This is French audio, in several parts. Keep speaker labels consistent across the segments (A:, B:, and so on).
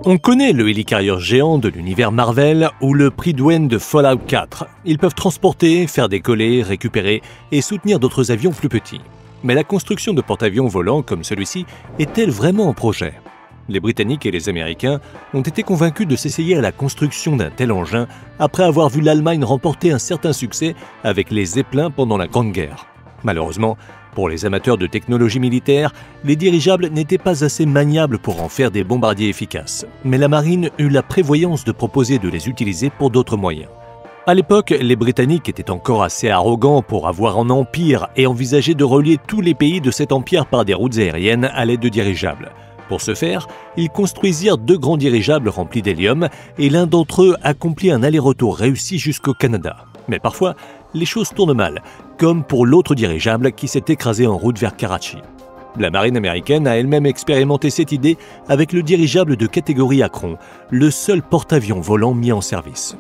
A: On connaît le hélicarrier géant de l'univers Marvel ou le Prydwen de Fallout 4. Ils peuvent transporter, faire décoller, récupérer et soutenir d'autres avions plus petits. Mais la construction de porte-avions volants comme celui-ci est-elle vraiment en projet? Les Britanniques et les Américains ont été convaincus de s'essayer à la construction d'un tel engin après avoir vu l'Allemagne remporter un certain succès avec les Zeppelins pendant la Grande Guerre. Malheureusement, pour les amateurs de technologie militaire, les dirigeables n'étaient pas assez maniables pour en faire des bombardiers efficaces. Mais la marine eut la prévoyance de proposer de les utiliser pour d'autres moyens. À l'époque, les Britanniques étaient encore assez arrogants pour avoir un empire et envisager de relier tous les pays de cet empire par des routes aériennes à l'aide de dirigeables. Pour ce faire, ils construisirent 2 grands dirigeables remplis d'hélium et l'un d'entre eux accomplit un aller-retour réussi jusqu'au Canada. Mais parfois, les choses tournent mal, comme pour l'autre dirigeable qui s'est écrasé en route vers Karachi. La marine américaine a elle-même expérimenté cette idée avec le dirigeable de catégorie Akron, le seul porte-avions volant mis en service.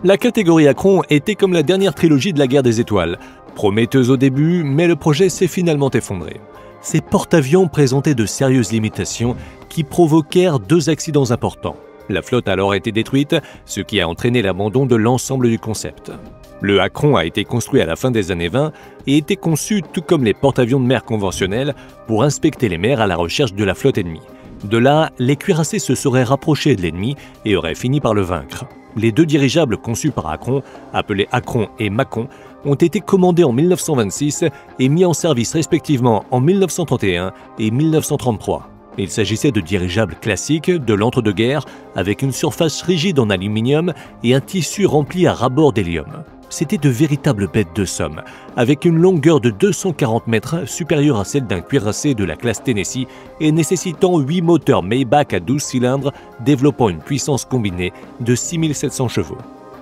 A: La catégorie Akron était comme la dernière trilogie de la guerre des étoiles, prometteuse au début, mais le projet s'est finalement effondré. Ces porte-avions présentaient de sérieuses limitations qui provoquèrent 2 accidents importants. La flotte a alors été détruite, ce qui a entraîné l'abandon de l'ensemble du concept. Le Akron a été construit à la fin des années 20 et était conçu, tout comme les porte-avions de mer conventionnels, pour inspecter les mers à la recherche de la flotte ennemie. De là, les cuirassés se seraient rapprochés de l'ennemi et auraient fini par le vaincre. Les 2 dirigeables conçus par Akron, appelés Akron et Macon, ont été commandés en 1926 et mis en service respectivement en 1931 et 1933. Il s'agissait de dirigeables classiques de l'entre-deux-guerres avec une surface rigide en aluminium et un tissu rempli à ras-bord d'hélium. C'était de véritables bêtes de somme, avec une longueur de 240 mètres supérieure à celle d'un cuirassé de la classe Tennessee et nécessitant 8 moteurs Maybach à 12 cylindres développant une puissance combinée de 6700 chevaux.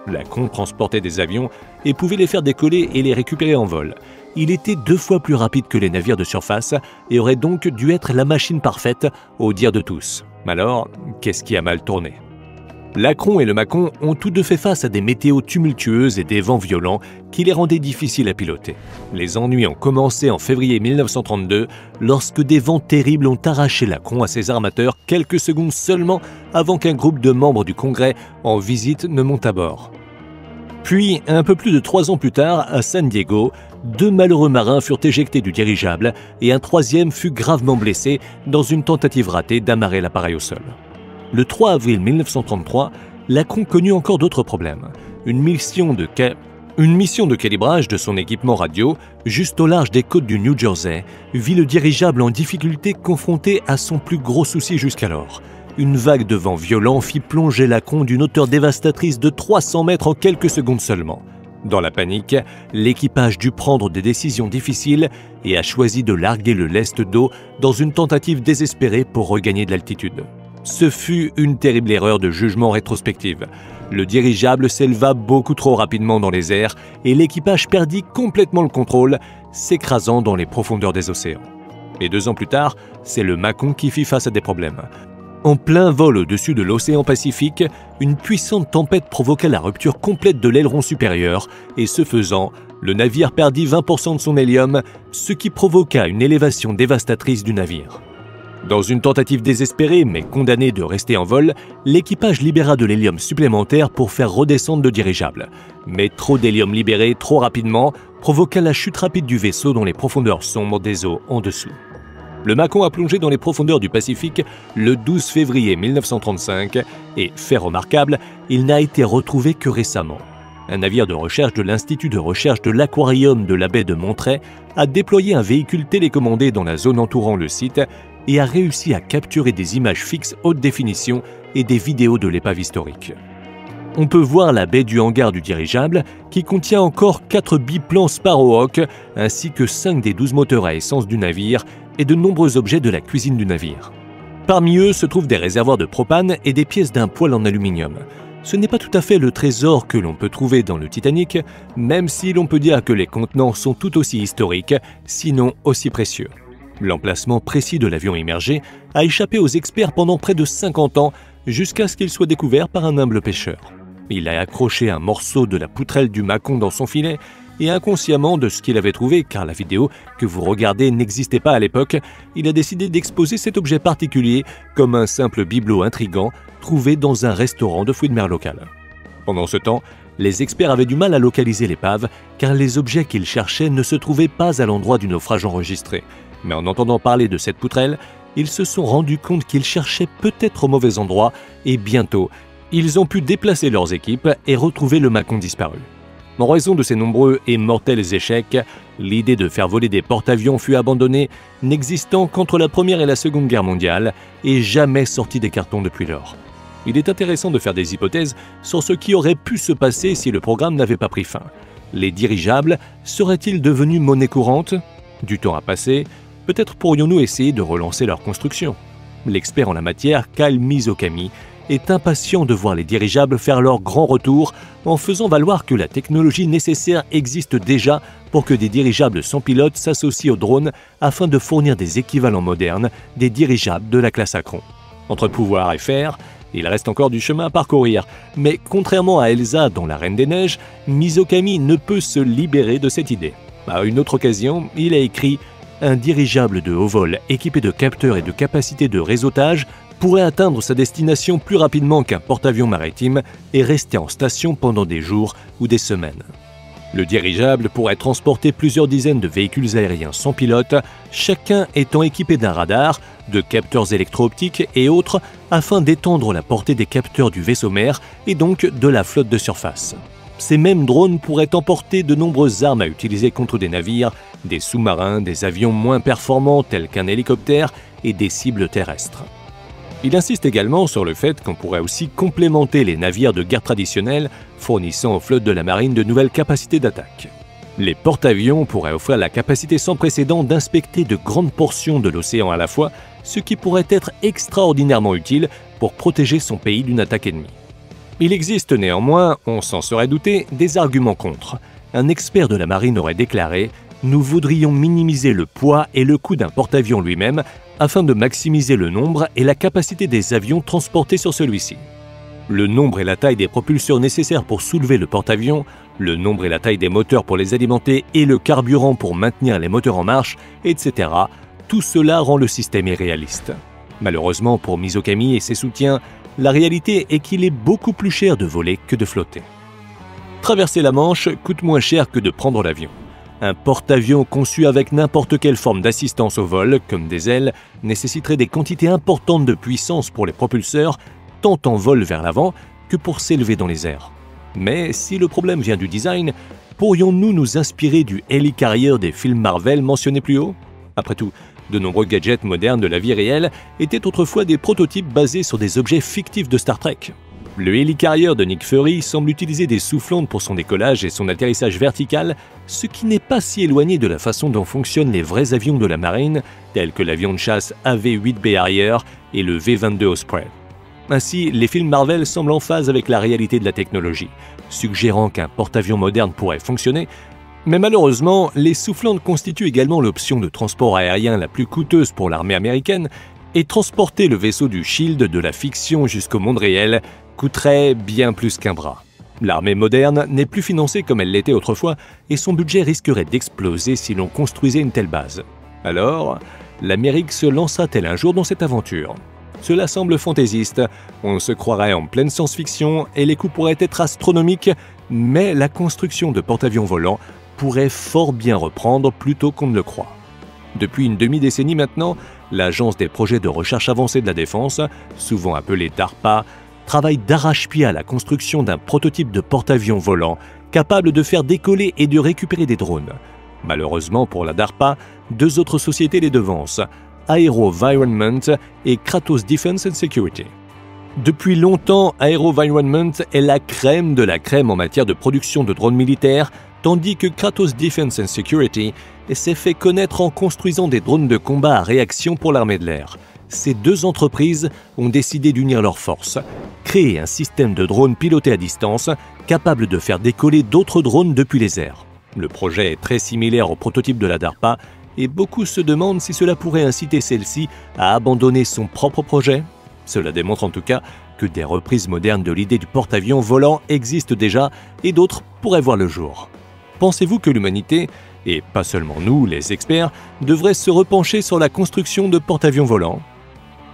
A: L'Akron transportait des avions et pouvait les faire décoller et les récupérer en vol. Il était 2 fois plus rapide que les navires de surface et aurait donc dû être la machine parfaite au dire de tous. Alors, qu'est-ce qui a mal tourné? L'Akron et le Macon ont tous 2 fait face à des météos tumultueuses et des vents violents qui les rendaient difficiles à piloter. Les ennuis ont commencé en février 1932 lorsque des vents terribles ont arraché l'Akron à ses armateurs quelques secondes seulement avant qu'un groupe de membres du Congrès en visite ne monte à bord. Puis, un peu plus de 3 ans plus tard, à San Diego, 2 malheureux marins furent éjectés du dirigeable et un 3e fut gravement blessé dans une tentative ratée d'amarrer l'appareil au sol. Le 3 avril 1933, l'Akron connut encore d'autres problèmes. Une mission de calibrage de son équipement radio, juste au large des côtes du New Jersey, vit le dirigeable en difficulté confronté à son plus gros souci jusqu'alors. Une vague de vent violent fit plonger l'Akron d'une hauteur dévastatrice de 300 mètres en quelques secondes seulement. Dans la panique, l'équipage dut prendre des décisions difficiles et a choisi de larguer le lest d'eau dans une tentative désespérée pour regagner de l'altitude. Ce fut une terrible erreur de jugement rétrospective. Le dirigeable s'éleva beaucoup trop rapidement dans les airs et l'équipage perdit complètement le contrôle, s'écrasant dans les profondeurs des océans. Et 2 ans plus tard, c'est le Macon qui fit face à des problèmes. En plein vol au-dessus de l'océan Pacifique, une puissante tempête provoqua la rupture complète de l'aileron supérieur et ce faisant, le navire perdit 20% de son hélium, ce qui provoqua une élévation dévastatrice du navire. Dans une tentative désespérée mais condamnée de rester en vol, l'équipage libéra de l'hélium supplémentaire pour faire redescendre le dirigeable. Mais trop d'hélium libéré trop rapidement provoqua la chute rapide du vaisseau dans les profondeurs sombres des eaux en dessous. Le Macon a plongé dans les profondeurs du Pacifique le 12 février 1935 et, fait remarquable, il n'a été retrouvé que récemment. Un navire de recherche de l'Institut de recherche de l'aquarium de la baie de Monterey a déployé un véhicule télécommandé dans la zone entourant le site et a réussi à capturer des images fixes haute définition et des vidéos de l'épave historique. On peut voir la baie du hangar du dirigeable qui contient encore 4 biplans Sparrowhawk ainsi que 5 des 12 moteurs à essence du navire et de nombreux objets de la cuisine du navire. Parmi eux se trouvent des réservoirs de propane et des pièces d'un poêle en aluminium. Ce n'est pas tout à fait le trésor que l'on peut trouver dans le Titanic, même si l'on peut dire que les contenants sont tout aussi historiques, sinon aussi précieux. L'emplacement précis de l'avion immergé a échappé aux experts pendant près de 50 ans, jusqu'à ce qu'il soit découvert par un humble pêcheur. Il a accroché un morceau de la poutrelle du Mâcon dans son filet et inconsciemment de ce qu'il avait trouvé, car la vidéo que vous regardez n'existait pas à l'époque, il a décidé d'exposer cet objet particulier comme un simple bibelot intrigant trouvé dans un restaurant de fruits de mer local. Pendant ce temps, les experts avaient du mal à localiser l'épave car les objets qu'ils cherchaient ne se trouvaient pas à l'endroit du naufrage enregistré. Mais en entendant parler de cette poutrelle, ils se sont rendus compte qu'ils cherchaient peut-être au mauvais endroit et bientôt, ils ont pu déplacer leurs équipes et retrouver le Mâcon disparu. En raison de ces nombreux et mortels échecs, l'idée de faire voler des porte-avions fut abandonnée, n'existant qu'entre la Première et la Seconde Guerre mondiale et jamais sortie des cartons depuis lors. Il est intéressant de faire des hypothèses sur ce qui aurait pu se passer si le programme n'avait pas pris fin. Les dirigeables seraient-ils devenus monnaie courante? Du temps a passé, peut-être pourrions-nous essayer de relancer leur construction. L'expert en la matière, Kyle Mizokami, est impatient de voir les dirigeables faire leur grand retour en faisant valoir que la technologie nécessaire existe déjà pour que des dirigeables sans pilote s'associent aux drones afin de fournir des équivalents modernes des dirigeables de la classe Acron. Entre pouvoir et faire, il reste encore du chemin à parcourir, mais contrairement à Elsa dans La Reine des Neiges, Mizokami ne peut se libérer de cette idée. À une autre occasion, il a écrit « Un dirigeable de haut vol équipé de capteurs et de capacités de réseautage pourrait atteindre sa destination plus rapidement qu'un porte-avions maritime et rester en station pendant des jours ou des semaines. » Le dirigeable pourrait transporter plusieurs dizaines de véhicules aériens sans pilote, chacun étant équipé d'un radar, de capteurs électro-optiques et autres afin d'étendre la portée des capteurs du vaisseau mère et donc de la flotte de surface. Ces mêmes drones pourraient emporter de nombreuses armes à utiliser contre des navires, des sous-marins, des avions moins performants tels qu'un hélicoptère et des cibles terrestres. Il insiste également sur le fait qu'on pourrait aussi complémenter les navires de guerre traditionnels, fournissant aux flottes de la marine de nouvelles capacités d'attaque. Les porte-avions pourraient offrir la capacité sans précédent d'inspecter de grandes portions de l'océan à la fois, ce qui pourrait être extraordinairement utile pour protéger son pays d'une attaque ennemie. Il existe néanmoins, on s'en serait douté, des arguments contre. Un expert de la marine aurait déclaré « Nous voudrions minimiser le poids et le coût d'un porte-avions lui-même afin de maximiser le nombre et la capacité des avions transportés sur celui-ci. Le nombre et la taille des propulseurs nécessaires pour soulever le porte-avions, le nombre et la taille des moteurs pour les alimenter et le carburant pour maintenir les moteurs en marche, etc. Tout cela rend le système irréaliste. Malheureusement pour Mizokami et ses soutiens, la réalité est qu'il est beaucoup plus cher de voler que de flotter. Traverser la Manche coûte moins cher que de prendre l'avion. Un porte-avions conçu avec n'importe quelle forme d'assistance au vol, comme des ailes, nécessiterait des quantités importantes de puissance pour les propulseurs, tant en vol vers l'avant que pour s'élever dans les airs. Mais si le problème vient du design, pourrions-nous nous inspirer du hélicarrier des films Marvel mentionnés plus haut? Après tout, de nombreux gadgets modernes de la vie réelle étaient autrefois des prototypes basés sur des objets fictifs de Star Trek. Le hélicarrier de Nick Fury semble utiliser des soufflantes pour son décollage et son atterrissage vertical, ce qui n'est pas si éloigné de la façon dont fonctionnent les vrais avions de la marine, tels que l'avion de chasse AV-8B Harrier et le V-22 Osprey. Ainsi, les films Marvel semblent en phase avec la réalité de la technologie, suggérant qu'un porte-avions moderne pourrait fonctionner, mais malheureusement, les soufflantes constituent également l'option de transport aérien la plus coûteuse pour l'armée américaine, et transporter le vaisseau du Shield de la fiction jusqu'au monde réel coûterait bien plus qu'un bras. L'armée moderne n'est plus financée comme elle l'était autrefois et son budget risquerait d'exploser si l'on construisait une telle base. Alors, l'Amérique se lancera-t-elle un jour dans cette aventure? Cela semble fantaisiste, on se croirait en pleine science-fiction et les coûts pourraient être astronomiques, mais la construction de porte-avions volants pourrait fort bien reprendre plus tôt qu'on ne le croit. Depuis une demi-décennie maintenant, l'Agence des projets de recherche avancée de la défense, souvent appelée DARPA, travaille d'arrache-pied à la construction d'un prototype de porte-avions volant capable de faire décoller et de récupérer des drones. Malheureusement pour la DARPA, deux autres sociétés les devancent, AeroVironment et Kratos Defense and Security. Depuis longtemps, AeroVironment est la crème de la crème en matière de production de drones militaires, tandis que Kratos Defense and Security s'est fait connaître en construisant des drones de combat à réaction pour l'armée de l'air. Ces deux entreprises ont décidé d'unir leurs forces, créer un système de drones pilotés à distance capable de faire décoller d'autres drones depuis les airs. Le projet est très similaire au prototype de la DARPA et beaucoup se demandent si cela pourrait inciter celle-ci à abandonner son propre projet. Cela démontre en tout cas que des reprises modernes de l'idée du porte-avions volant existent déjà et d'autres pourraient voir le jour. Pensez-vous que l'humanité, et pas seulement nous, les experts, devrait se repencher sur la construction de porte-avions volants?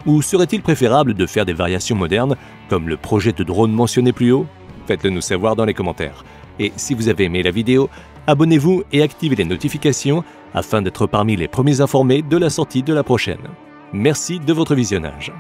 A: Ou serait-il préférable de faire des variations modernes, comme le projet de drone mentionné plus haut? Faites-le nous savoir dans les commentaires. Et si vous avez aimé la vidéo, abonnez-vous et activez les notifications afin d'être parmi les premiers informés de la sortie de la prochaine. Merci de votre visionnage.